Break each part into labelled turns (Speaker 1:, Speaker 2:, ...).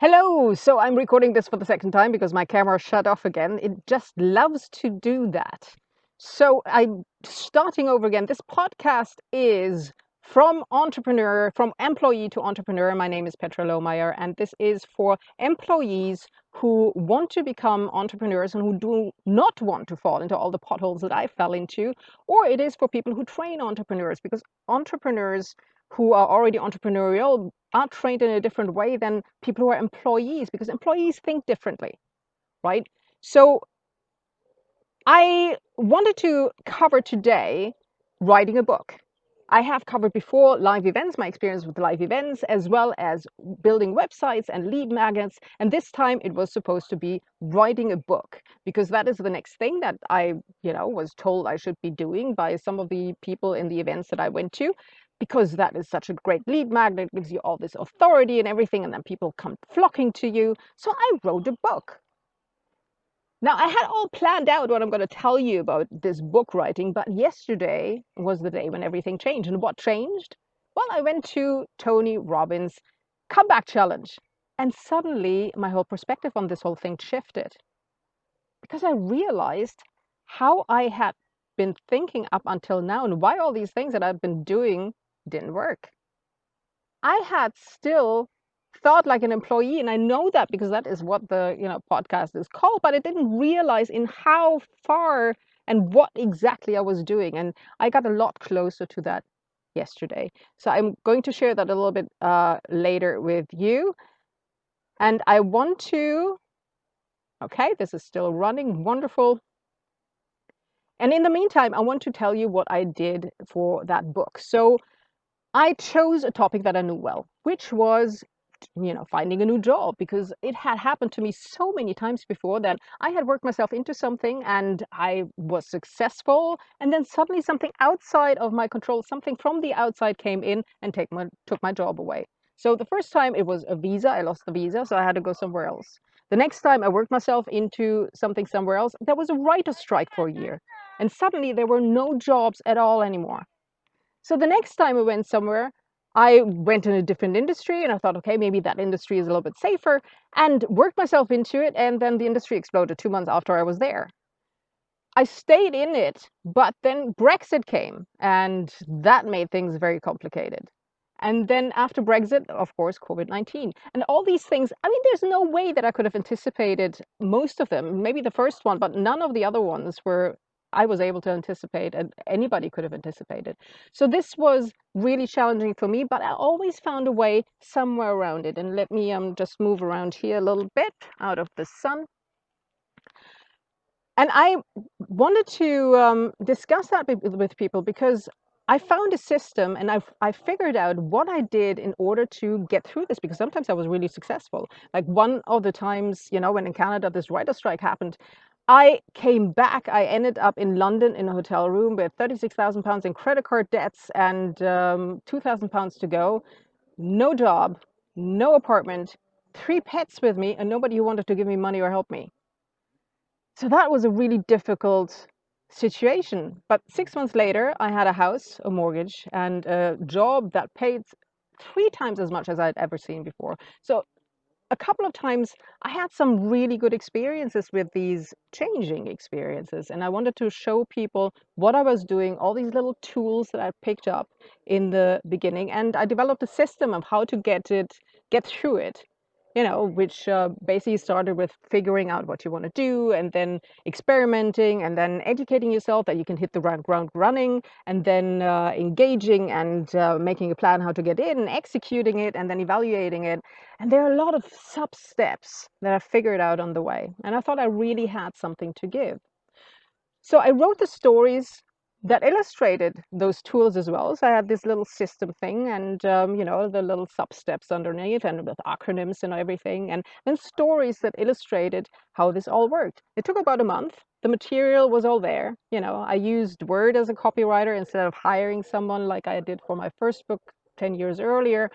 Speaker 1: Hello! So I'm recording this for the second time because my camera shut off again. It just loves to do that. So I'm starting over again. This podcast is from employee to entrepreneur. My name is Petra Lohmeyer, and this is for employees who want to become entrepreneurs and who do not want to fall into all the potholes that I fell into, or it is for people who train entrepreneurs because entrepreneurs who are already entrepreneurial are trained in a different way than people who are employees because employees think differently, right? So I wanted to cover today writing a book. I have covered before live events, my experience with live events, as well as building websites and lead magnets. And this time it was supposed to be writing a book because that is the next thing that I was told I should be doing by some of the people in the events that I went to, because that is such a great lead magnet, gives you all this authority and everything, and then people come flocking to you. So I wrote a book. Now, I had all planned out what I'm going to tell you about this book writing, but yesterday was the day when everything changed. And what changed? Well, I went to Tony Robbins' Comeback Challenge. And suddenly, my whole perspective on this whole thing shifted because I realized how I had been thinking up until now and why all these things that I've been doing didn't work. I had still thought like an employee, and I know that because that is what the podcast is called, but I didn't realize in how far and what exactly I was doing. And I got a lot closer to that yesterday. So I'm going to share that a little bit later with you. And I want to, okay, this is still running, wonderful. And in the meantime, I want to tell you what I did for that book. So I chose a topic that I knew well, which was finding a new job, because it had happened to me so many times before that I had worked myself into something and I was successful, and then suddenly something outside of my control, something from the outside came in and took my job away. So the first time it was a visa, I lost the visa, so I had to go somewhere else. The next time I worked myself into something somewhere else, there was a writer's strike for a year, and suddenly there were no jobs at all anymore. So the next time I went somewhere, I went in a different industry and I thought, okay, maybe that industry is a little bit safer, and worked myself into it. And then the industry exploded 2 months after I was there. I stayed in it, but then Brexit came and that made things very complicated. And then after Brexit, of course, COVID-19 and all these things. I mean, there's no way that I could have anticipated most of them, maybe the first one, but none of the other ones were I was able to anticipate and anybody could have anticipated. So this was really challenging for me, but I always found a way somewhere around it. And let me just move around here a little bit out of the sun. And I wanted to discuss that with people because I found a system and I figured out what I did in order to get through this, because sometimes I was really successful. Like one of the times, when in Canada this writer strike happened, I came back. I ended up in London in a hotel room with £36,000 in credit card debts and £2,000 to go. No job, no apartment, 3 pets with me, and nobody who wanted to give me money or help me. So that was a really difficult situation. But 6 months later, I had a house, a mortgage, and a job that paid 3 times as much as I'd ever seen before. So a couple of times I had some really good experiences with these changing experiences. And I wanted to show people what I was doing, all these little tools that I picked up in the beginning. And I developed a system of how to get through it, which basically started with figuring out what you want to do, and then experimenting, and then educating yourself that you can hit the ground running, and then engaging and making a plan how to get in, and executing it, and then evaluating it. And there are a lot of sub steps that I figured out on the way. And I thought I really had something to give. So I wrote the stories that illustrated those tools as well. So I had this little system thing and, the little sub steps underneath and with acronyms and everything. And then stories that illustrated how this all worked. It took about a month. The material was all there. I used Word as a copywriter instead of hiring someone like I did for my first book 10 years earlier,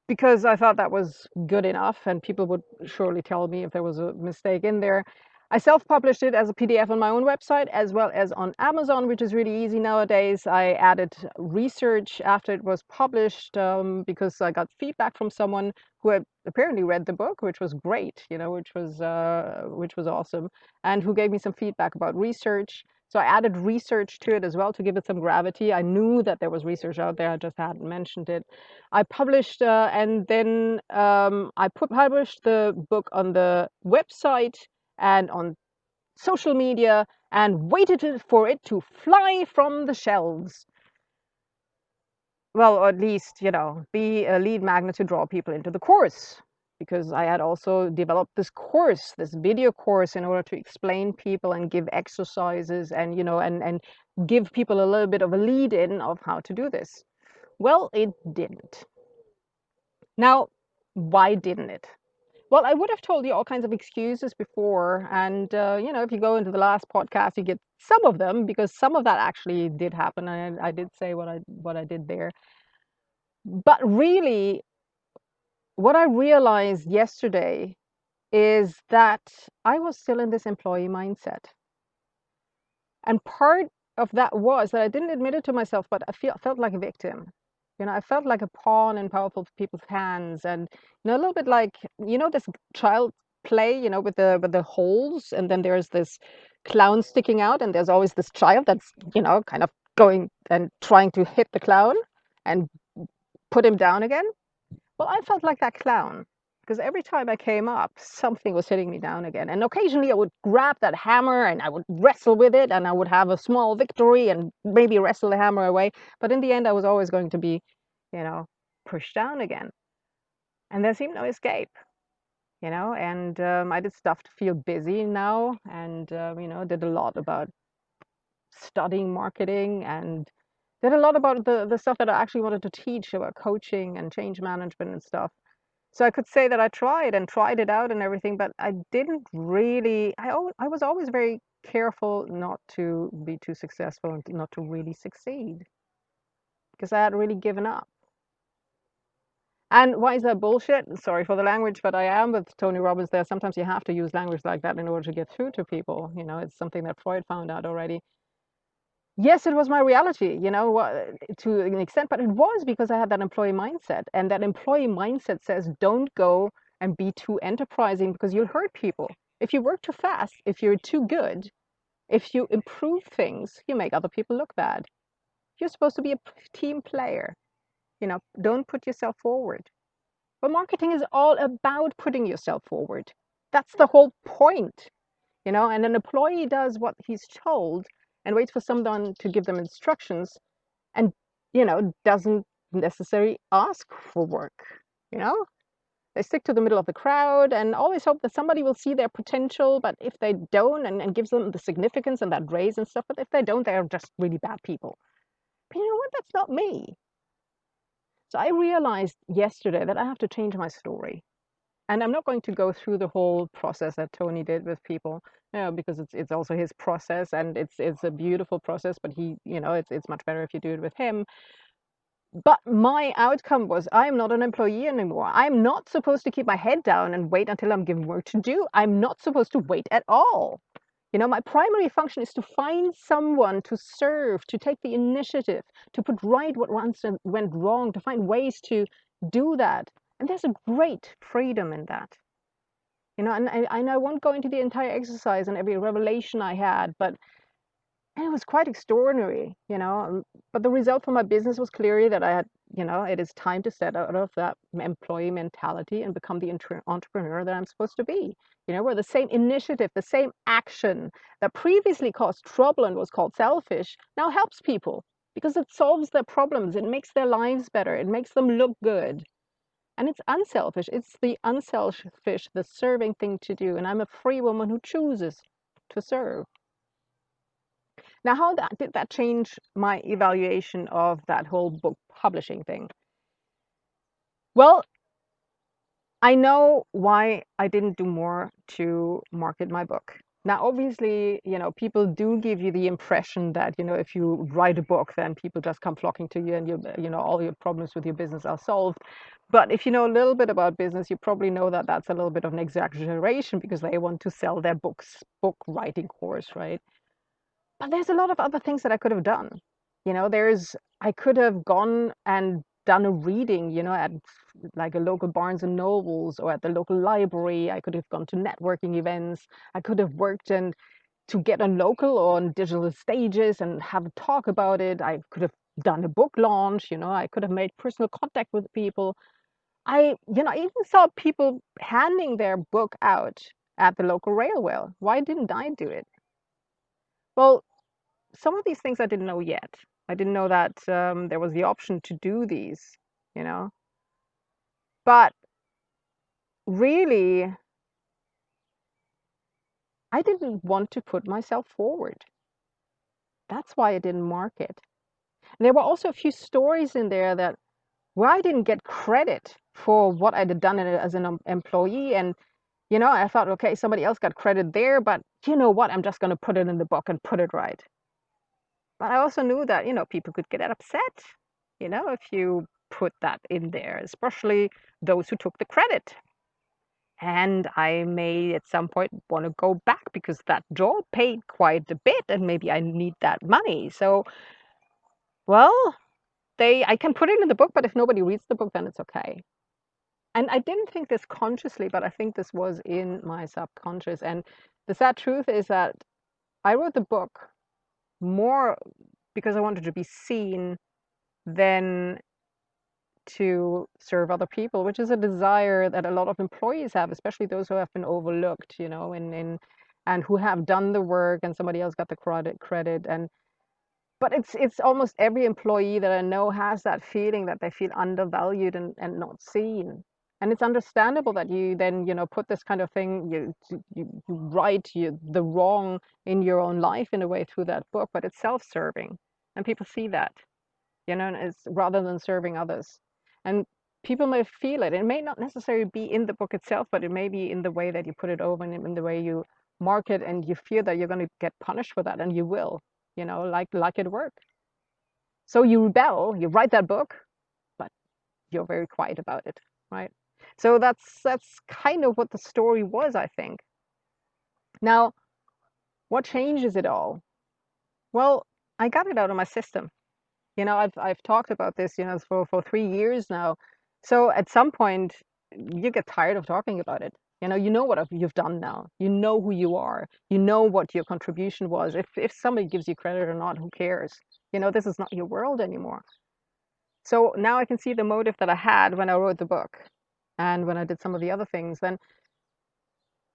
Speaker 1: because I thought that was good enough and people would surely tell me if there was a mistake in there. I self-published it as a PDF on my own website as well as on Amazon, which is really easy nowadays. I added research after it was published because I got feedback from someone who had apparently read the book, which was great, which was awesome, and who gave me some feedback about research. So I added research to it as well to give it some gravity. I knew that there was research out there, I just hadn't mentioned it. I published, and then published the book on the website and on social media and waited for it to fly from the shelves. Well, or at least, be a lead magnet to draw people into the course. Because I had also developed this course, this video course, in order to explain people and give exercises and, and give people a little bit of a lead in of how to do this. Well, it didn't. Now, why didn't it? Well, I would have told you all kinds of excuses before, and if you go into the last podcast, you get some of them because some of that actually did happen, and I did say what I did there. But really, what I realized yesterday is that I was still in this employee mindset. And part of that was that I didn't admit it to myself, but I felt like a victim. I felt like a pawn in powerful people's hands, and a little bit like this child play, with the holes, and then there's this clown sticking out, and there's always this child that's kind of going and trying to hit the clown and put him down again. Well, I felt like that clown because every time I came up, something was hitting me down again. And occasionally I would grab that hammer and I would wrestle with it and I would have a small victory and maybe wrestle the hammer away. But in the end, I was always going to be, you know, pushed down again. And there seemed no escape, and I did stuff to feel busy now and, did a lot about studying marketing and did a lot about the stuff that I actually wanted to teach about coaching and change management and stuff. So I could say that I tried and tried it out and everything, but I didn't really. I was always very careful not to be too successful and not to really succeed because I had really given up. And why is that bullshit? Sorry for the language, but I am with Tony Robbins there. Sometimes you have to use language like that in order to get through to people. It's something that Freud found out already. Yes, it was my reality, to an extent, but it was because I had that employee mindset. And that employee mindset says don't go and be too enterprising because you'll hurt people. If you work too fast, if you're too good, if you improve things, you make other people look bad. You're supposed to be a team player, don't put yourself forward. But marketing is all about putting yourself forward. That's the whole point. And an employee does what he's told and waits for someone to give them instructions and doesn't necessarily ask for work. you know they stick to the middle of the crowd and always hope that somebody will see their potential, but if they don't, and gives them the significance and that raise and stuff, but if they don't, they're just really bad people. But you know what, that's not me. So I realized yesterday that I have to change my story. And I'm not going to go through the whole process that Tony did with people, because it's also his process and it's a beautiful process. But it's much better if you do it with him. But my outcome was I'm not an employee anymore. I'm not supposed to keep my head down and wait until I'm given work to do. I'm not supposed to wait at all. My primary function is to find someone to serve, to take the initiative, to put right what once went wrong, to find ways to do that. And there's a great freedom in that. And I won't go into the entire exercise and every revelation I had, but and it was quite extraordinary. But the result for my business was clearly that I had, it is time to step out of that employee mentality and become the entrepreneur that I'm supposed to be. Where the same initiative, the same action that previously caused trouble and was called selfish now helps people because it solves their problems. It makes their lives better. It makes them look good. And it's unselfish. It's the unselfish, the serving thing to do. And I'm a free woman who chooses to serve. Now, how did that change my evaluation of that whole book publishing thing? Well, I know why I didn't do more to market my book. Now, obviously, people do give you the impression that, if you write a book, then people just come flocking to you and all your problems with your business are solved. But if you know a little bit about business, you probably know that that's a little bit of an exaggeration because they want to sell their book writing course, right? But there's a lot of other things that I could have done. I could have gone and done a reading, at like a local Barnes and Nobles or at the local library. I could have gone to networking events. I could have worked and to get on local or on digital stages and have a talk about it. I could have done a book launch, I could have made personal contact with people. I even saw people handing their book out at the local railway. Why didn't I do it? Well, some of these things I didn't know yet. I didn't know that there was the option to do these, you know. But really, I didn't want to put myself forward. That's why I didn't market. And there were also a few stories in there that where I didn't get credit for what I'd done as an employee. And, I thought, okay, somebody else got credit there, but you know what? I'm just going to put it in the book and put it right. But I also knew that, people could get upset, if you put that in there, especially those who took the credit. And I may at some point want to go back because that job paid quite a bit and maybe I need that money. So, well, I can put it in the book, but if nobody reads the book, then it's okay. And I didn't think this consciously, but I think this was in my subconscious. And the sad truth is that I wrote the book more because I wanted to be seen than to serve other people, which is a desire that a lot of employees have, especially those who have been overlooked, and who have done the work and somebody else got the credit. And but it's almost every employee that I know has that feeling that they feel undervalued and not seen. And it's understandable that you then, put this kind of thing, you write the wrong in your own life in a way through that book, but it's self-serving. And people see that, and it's rather than serving others. And people may feel it. It may not necessarily be in the book itself, but it may be in the way that you put it over and in the way you market, and you fear that you're going to get punished for that, and you will, like at work. So you rebel, you write that book, but you're very quiet about it, right? So that's kind of what the story was, I think. Now, what changes it all? Well, I got it out of my system. I've talked about this, for 3 years now. So at some point, you get tired of talking about it. You know what you've done now. You know who you are. You know what your contribution was. If somebody gives you credit or not, who cares? This is not your world anymore. So now I can see the motive that I had when I wrote the book and when I did some of the other things. Then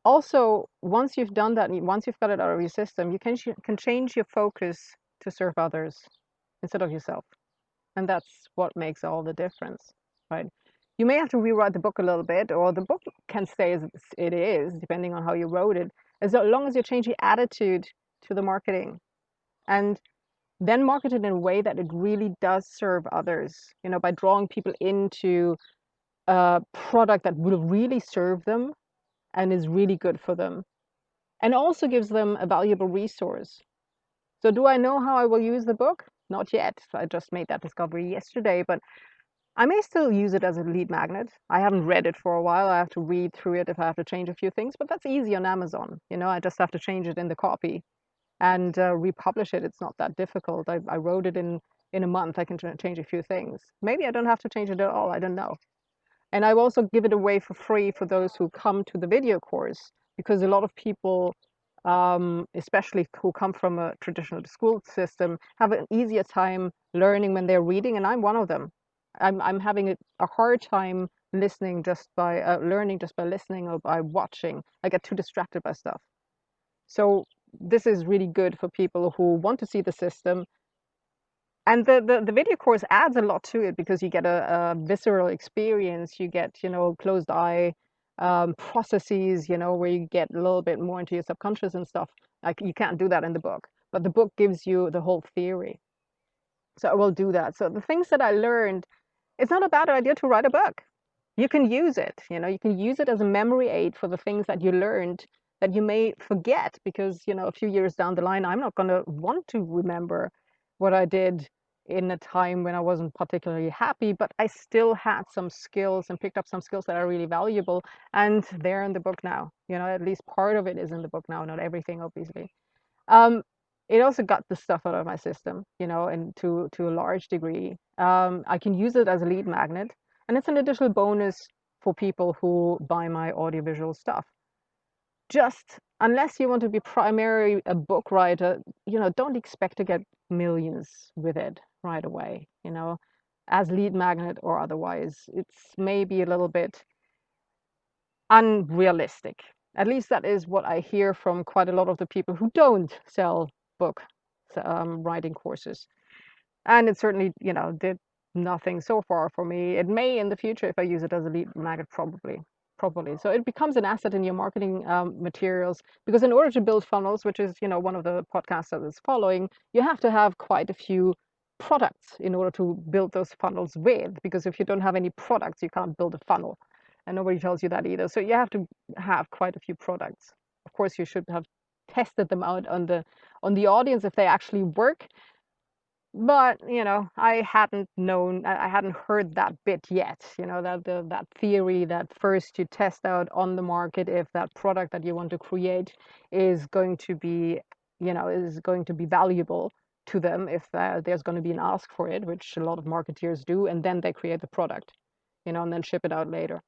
Speaker 1: also, once you've done that, once you've got it out of your system, you can change your focus to serve others instead of yourself. And that's what makes all the difference, right? You may have to rewrite the book a little bit, or the book can stay as it is, depending on how you wrote it, as long as you change the attitude to the marketing. And then market it in a way that it really does serve others, by drawing people into a product that will really serve them and is really good for them, and also gives them a valuable resource. So do I know how I will use the book? Not yet. I just made that discovery yesterday, but I may still use it as a lead magnet. I haven't read it for a while. I have to read through it if I have to change a few things, but that's easy on Amazon. I just have to change it in the copy and republish it. It's not that difficult. I wrote it in a month. I can change a few things. Maybe I don't have to change it at all. I don't know. And I also give it away for free for those who come to the video course, because a lot of people, especially who come from a traditional school system, have an easier time learning when they're reading, and I'm one of them. I'm having a hard time listening just by learning just by listening or by watching. I get too distracted by stuff. So this is really good for people who want to see the system. And the video course adds a lot to it because you get a visceral experience. You get, closed eye processes, where you get a little bit more into your subconscious and stuff. Like you can't do that in the book, but the book gives you the whole theory. So I will do that. So the things that I learned, it's not a bad idea to write a book. You can use it, you can use it as a memory aid for the things that you learned that you may forget because, a few years down the line, I'm not going to want to remember what I did in a time when I wasn't particularly happy, but I still had some skills and picked up some skills that are really valuable. And they're in the book now. At least part of it is in the book now, not everything, obviously. Um, it also got the stuff out of my system, and to a large degree. I can use it as a lead magnet, and it's an additional bonus for people who buy my audiovisual stuff. Just unless you want to be primarily a book writer, don't expect to get millions with it right away, as lead magnet or otherwise. It's maybe a little bit unrealistic. At least that is what I hear from quite a lot of the people who don't sell book writing courses. And it certainly, did nothing so far for me. It may in the future if I use it as a lead magnet, probably. So it becomes an asset in your marketing materials because in order to build funnels, which is, one of the podcasts that is following, you have to have quite a few products in order to build those funnels with. Because if you don't have any products, you can't build a funnel. And nobody tells you that either. So you have to have quite a few products. Of course, you should have tested them out on the audience if they actually work, but, I hadn't heard that bit yet, that theory that first you test out on the market if that product that you want to create is going to be, valuable to them, if there's going to be an ask for it, which a lot of marketeers do, and then they create the product, and then ship it out later.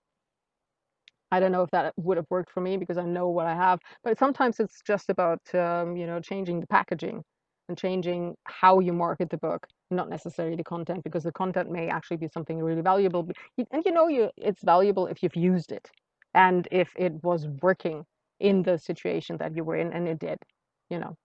Speaker 1: I don't know if that would have worked for me because I know what I have, but sometimes it's just about, changing the packaging and changing how you market the book, not necessarily the content, because the content may actually be something really valuable. And it's valuable if you've used it and if it was working in the situation that you were in, and it did, you know.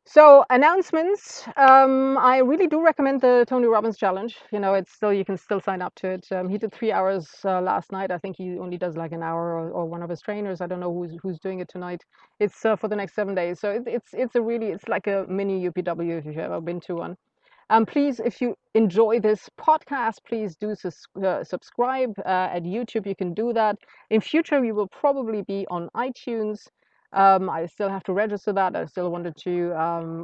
Speaker 1: So announcements, I really do recommend the Tony Robbins challenge. It's still, you can still sign up to it. He did 3 hours last night. I think he only does like an hour, or one of his trainers. I don't know who's doing it tonight. It's for the next 7 days. So it's like a mini UPW if you've ever been to one. Please, if you enjoy this podcast, please do subscribe at YouTube. You can do that. In future, we will probably be on iTunes. I still have to register that. I still wanted to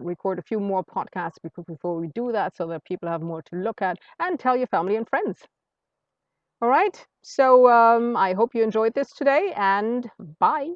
Speaker 1: record a few more podcasts before we do that, so that people have more to look at, and tell your family and friends. All right. So I hope you enjoyed this today, and bye.